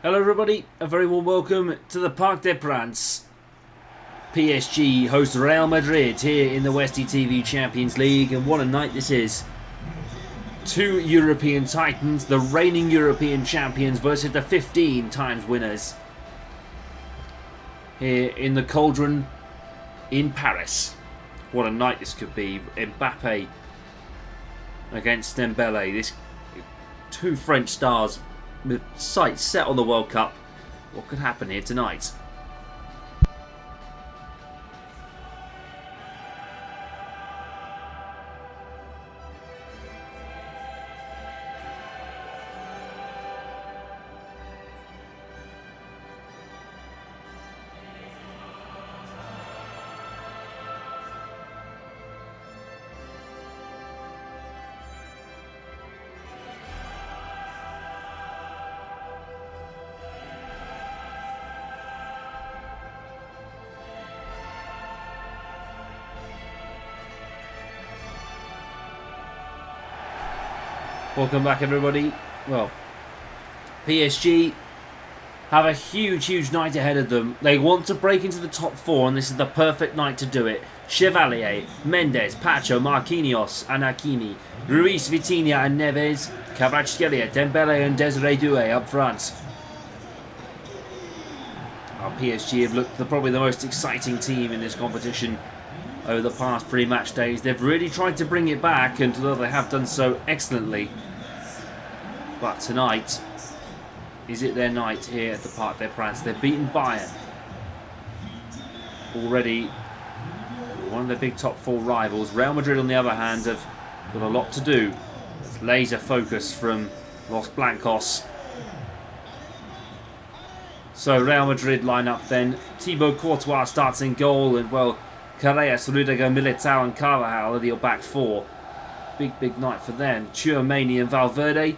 Hello everybody, a very warm welcome to the Parc des Princes. PSG hosts Real Madrid here in the Westie TV Champions League, and what a night this is. Two European titans, the reigning European champions versus the 15 times winners. Here in the Cauldron in Paris. What a night this could be. Mbappe against Dembele. This two French stars with sights set on the World Cup. What could happen here tonight? Welcome back everybody. Well, PSG have a huge night ahead of them. They want to break into the top four, and this is the perfect night to do it. Chevalier, Mendes, Pacho, Marquinhos and Hakimi, Ruiz, Vitinha and Neves, Kvaratskhelia, Dembele and Desiree Doué up front. PSG have looked probably the most exciting team in this competition over the past 3 match days. They've really tried to bring it back, and although they have done so excellently, but tonight, is it their night here at the Parc des Princes? They've beaten Bayern. Already one of their big top four rivals. Real Madrid, on the other hand, have got a lot to do. It's laser focus from Los Blancos. So Real Madrid line up then. Thibaut Courtois starts in goal, and well, Carreras, Rudiger, Militao and Carvajal are your back four. Big night for them. Tchouaméni and Valverde,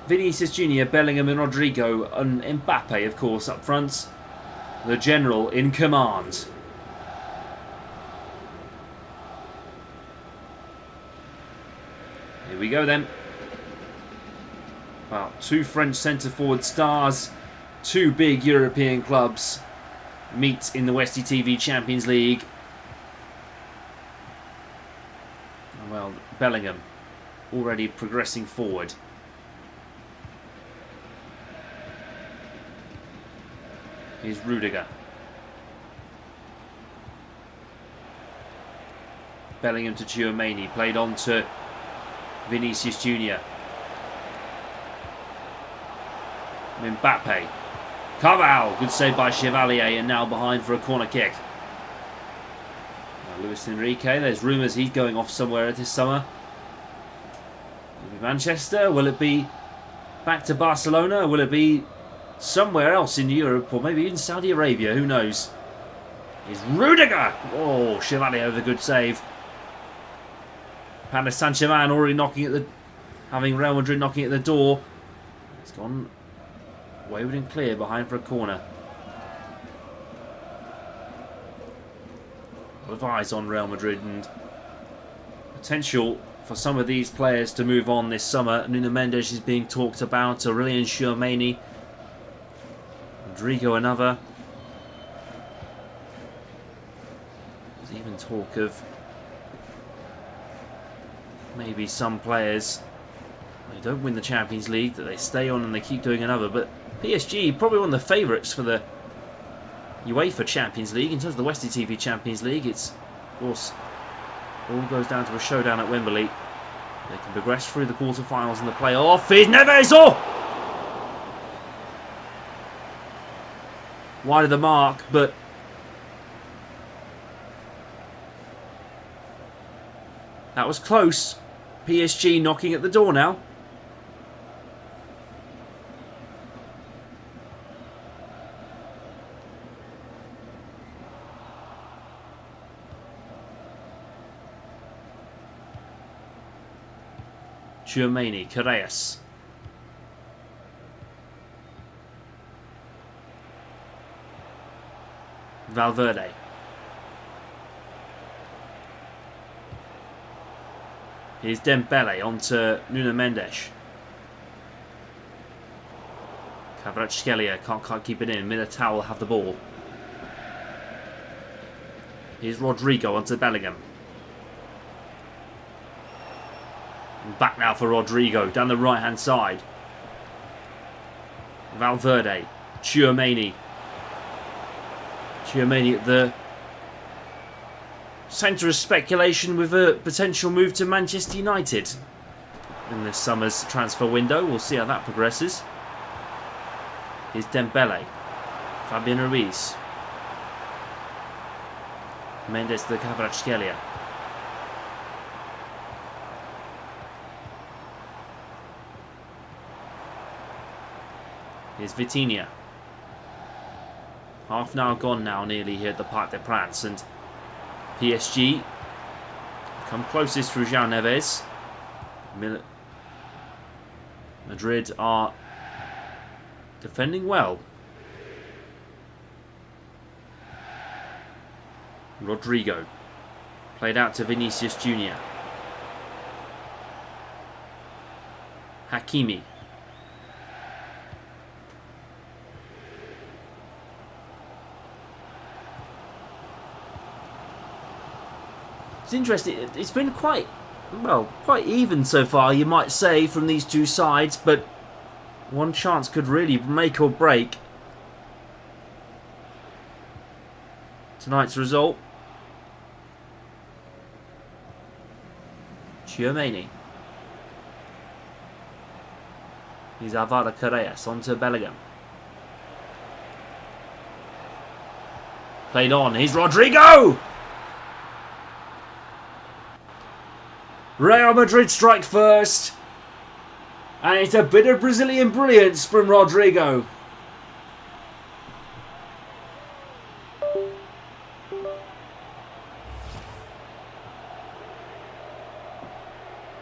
Vinicius Jr., Bellingham and Rodrigo, and Mbappe, of course, up front. The general in command. Here we go then. Well, two French centre-forward stars, two big European clubs meet in the Westie TV Champions League. Well, Bellingham already progressing forward. Here's Rudiger. Bellingham to Tchouaméni, played on to Vinicius Jr. Mbappe. Carvajal, good save by Chevalier, and now behind for a corner kick. Luis Enrique, there's rumours he's going off somewhere this summer. Will it be Manchester? Will it be back to Barcelona? Will it be somewhere else in Europe, or maybe even Saudi Arabia? Who knows? Here's Rudiger! Oh, Chevalier with a good save. Paris Saint-Germain already knocking at the... having Real Madrid knocking at the door. It's gone wayward and clear behind for a corner. A lot of eyes on Real Madrid, and potential for some of these players to move on this summer. Nuno Mendes is being talked about, Aurelien Tchouaméni, Rodrigo another. There's even talk of maybe some players, they don't win the Champions League, that they stay on and they keep doing another. But PSG, probably one of the favourites for the UEFA Champions League. In terms of the Westie TV Champions League, it's, of course, all goes down to a showdown at Wembley. They can progress through the quarterfinals and the playoff. Here's Neves! Oh! Wide of the mark, but that was close. PSG knocking at the door now. Tchouaméni, Carreras. Valverde. Here's Dembele onto Nuno Mendes. Kvaratskhelia can't keep it in. Militao will have the ball. Here's Rodrigo onto Bellingham. Back now for Rodrigo down the right hand side. Valverde. Tchouaméni. Tchouaméni at the centre of speculation with a potential move to Manchester United in this summer's transfer window. We'll see how that progresses. Here's Dembele. Fabian Ruiz. Mendes to Kvaratskhelia. Here's Vitinha. Half an hour gone now nearly here at the Parc des Princes, and PSG come closest through João Neves. Madrid are defending well. Rodrigo. Played out to Vinicius Jr. Hakimi. It's interesting. It's been quite even so far, you might say, from these two sides, but one chance could really make or break tonight's result. Tchouaméni. He's Alvaro Carreras onto Bellingham. Played on. Here's Rodrigo! Real Madrid strike first. And it's a bit of Brazilian brilliance from Rodrigo.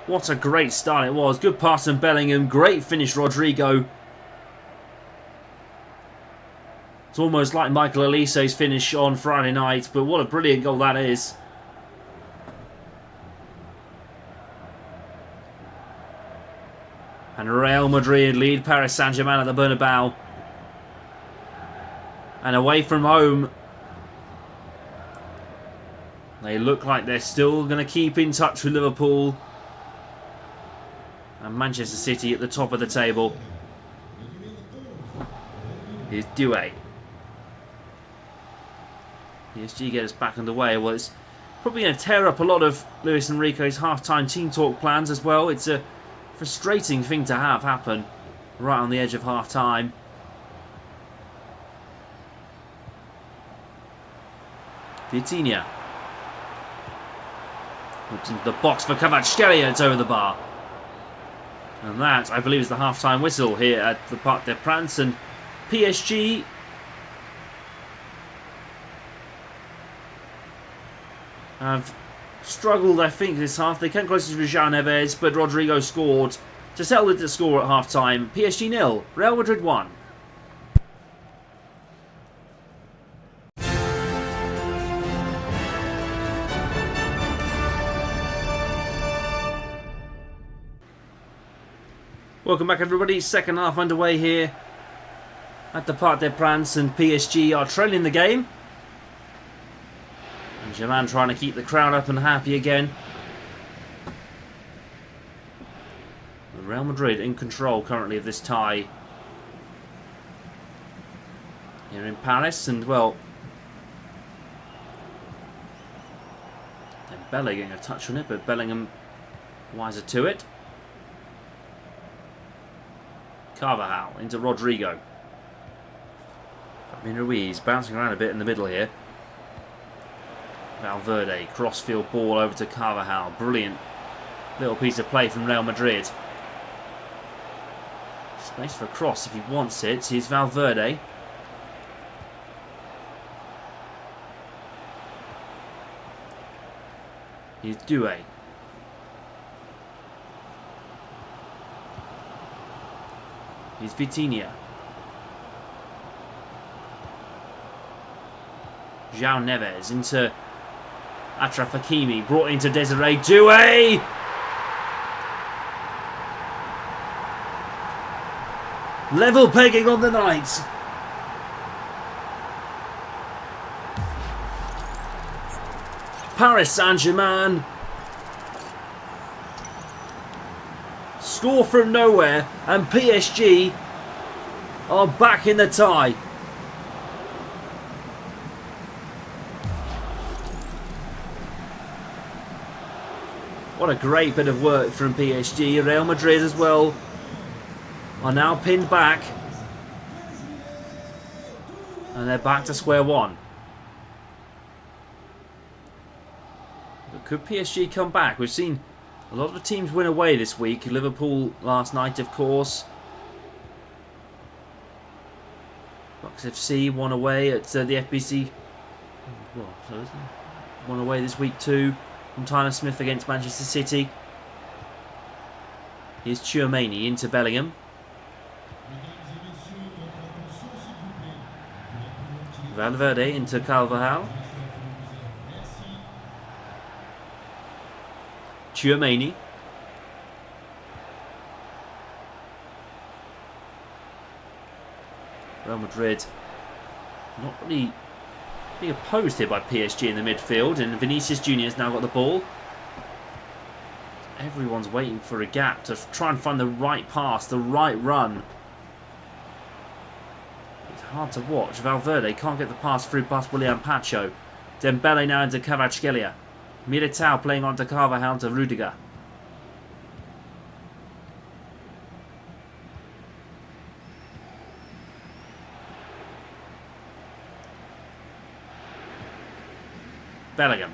What a great start it was. Good pass from Bellingham. Great finish, Rodrigo. It's almost like Michael Olise's finish on Friday night, but what a brilliant goal that is. And Real Madrid lead Paris Saint-Germain at the Bernabeu. And away from home, they look like they're still going to keep in touch with Liverpool. And Manchester City at the top of the table. Here's Doué. PSG get us back underway. Well, it's probably going to tear up a lot of Luis Enrique's half-time team talk plans as well. It's a frustrating thing to have happen right on the edge of half-time. Vitinha. Looks into the box for Kvaratskhelia. It's over the bar. And that, I believe, is the half-time whistle here at the Parc des Princes. And PSG have struggled, I think, this half. They came closest to João Neves, but Rodrigo scored to settle the score at half-time. PSG 0, Real Madrid 1. Welcome back, everybody. Second half underway here at the Parc des Princes, and PSG are trailing the game. And Germain trying to keep the crowd up and happy again. Real Madrid in control currently of this tie here in Paris, and well, Dembele getting a touch on it, but Bellingham wiser to it. Carvajal into Rodrigo. Fabian Ruiz bouncing around a bit in the middle here. Valverde, crossfield ball over to Carvajal. Brilliant little piece of play from Real Madrid. Space for a cross if he wants it. Here's Valverde. Here's Doué. Here's Vitinha. João Neves into Achraf Hakimi. Brought into Desiree Doué. Level pegging on the night. Paris Saint-Germain score from nowhere, and PSG are back in the tie. What a great bit of work from PSG. Real Madrid as well are now pinned back, and they're back to square one. But could PSG come back? We've seen a lot of teams win away this week. Liverpool last night, of course. Bucks FC won away at the FBC. Won away this week too. From Tyler Smith against Manchester City. Here's Tchouaméni into Bellingham. Valverde into Carvajal. Tchouaméni. Real Madrid not really being opposed here by PSG in the midfield, and Vinicius Jr. has now got the ball. Everyone's waiting for a gap to try and find the right pass, the right run. It's hard to watch. Valverde can't get the pass through past William Pacho. Dembele now into Kvaratskhelia. Militao playing on to Carvajal to Rudiger. Bellingham.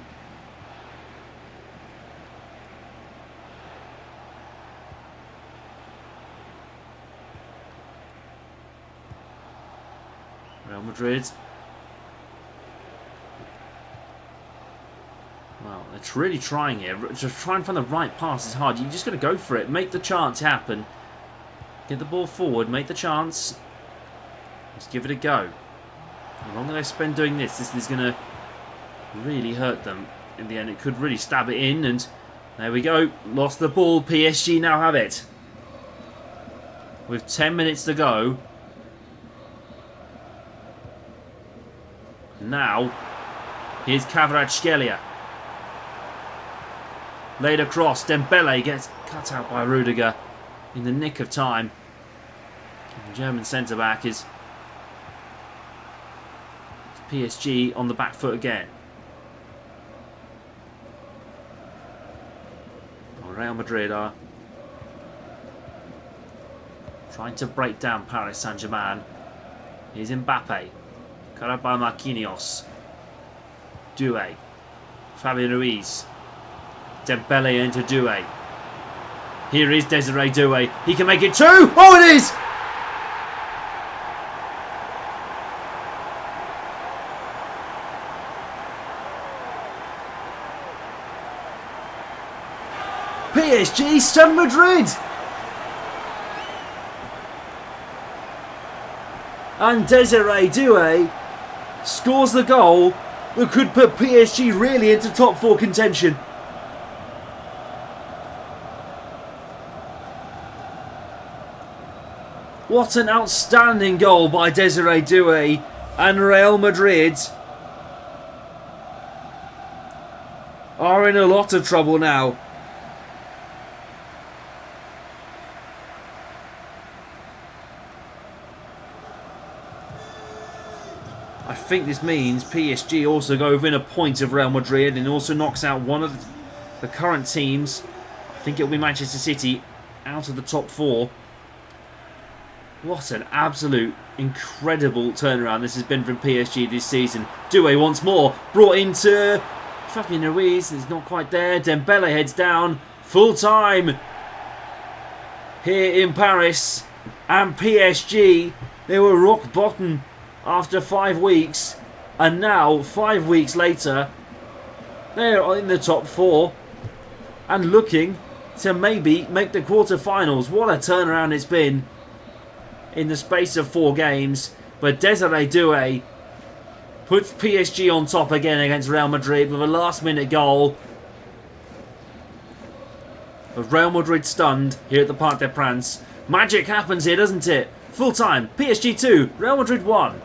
Real Madrid. Well, it's really trying here. Just try and find the right pass is hard. You just got to go for it. Make the chance happen. Get the ball forward. Make the chance. Just give it a go. The longer they spend doing this is going to really hurt them. In the end, it could really stab it in, and there we go. Lost the ball. PSG now have it. With 10 minutes to go. Now, here's Kvaratskhelia. Laid across. Dembele gets cut out by Rudiger in the nick of time. And the German centre-back is PSG on the back foot again. Real Madrid are trying to break down Paris Saint-Germain. Here's Mbappe. Cut out by Marquinhos. Doué. Fabian Ruiz. Dembele into Doué. Here is Desiree Doué. He can make it two! Oh, it is! PSG stun Madrid! And Desiree Doué scores the goal that could put PSG really into top four contention. What an outstanding goal by Desiree Doué, and Real Madrid are in a lot of trouble now. I think this means PSG also go within a point of Real Madrid and also knocks out one of the current teams. I think it'll be Manchester City out of the top four. What an absolute incredible turnaround this has been from PSG this season. Doué once more, brought into Fabian Ruiz, is not quite there. Dembele heads down, full time here in Paris. And PSG, they were rock bottom after 5 weeks, and now 5 weeks later they're in the top four and looking to maybe make the quarter-finals. What a turnaround it's been in the space of 4 games. But Desiree Doué puts PSG on top again against Real Madrid with a last-minute goal. But Real Madrid stunned here at the Parc des Princes. Magic happens here, doesn't it? Full time, PSG 2, Real Madrid 1.